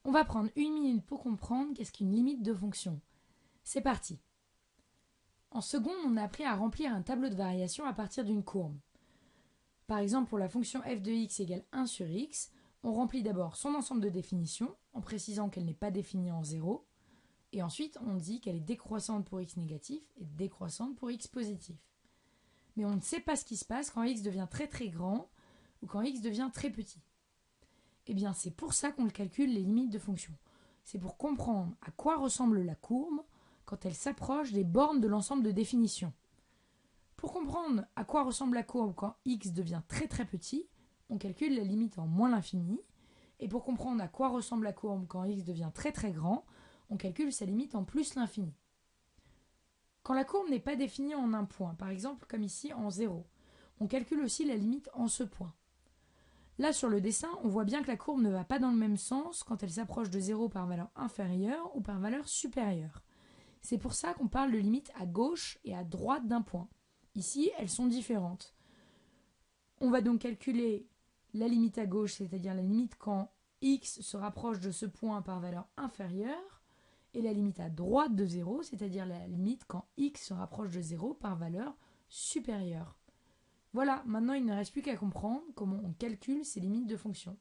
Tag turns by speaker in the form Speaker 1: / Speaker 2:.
Speaker 1: On va prendre 1 minute pour comprendre qu'est-ce qu'une limite de fonction. C'est parti. En seconde, on a appris à remplir un tableau de variation à partir d'une courbe. Par exemple, pour la fonction f de x égale 1 sur x, on remplit d'abord son ensemble de définitions, en précisant qu'elle n'est pas définie en 0, et ensuite on dit qu'elle est décroissante pour x négatif et décroissante pour x positif. Mais on ne sait pas ce qui se passe quand x devient très très grand ou quand x devient très petit. Eh bien, c'est pour ça qu'on calcule les limites de fonction. C'est pour comprendre à quoi ressemble la courbe quand elle s'approche des bornes de l'ensemble de définition. Pour comprendre à quoi ressemble la courbe quand x devient très très petit, on calcule la limite en moins l'infini. Et pour comprendre à quoi ressemble la courbe quand x devient très très grand, on calcule sa limite en plus l'infini. Quand la courbe n'est pas définie en un point, par exemple comme ici en 0, on calcule aussi la limite en ce point. Là sur le dessin, on voit bien que la courbe ne va pas dans le même sens quand elle s'approche de 0 par valeur inférieure ou par valeur supérieure. C'est pour ça qu'on parle de limite à gauche et à droite d'un point. Ici, elles sont différentes. On va donc calculer la limite à gauche, c'est-à-dire la limite quand x se rapproche de ce point par valeur inférieure, et la limite à droite de 0, c'est-à-dire la limite quand x se rapproche de 0 par valeur supérieure. Voilà, maintenant il ne reste plus qu'à comprendre comment on calcule ces limites de fonction.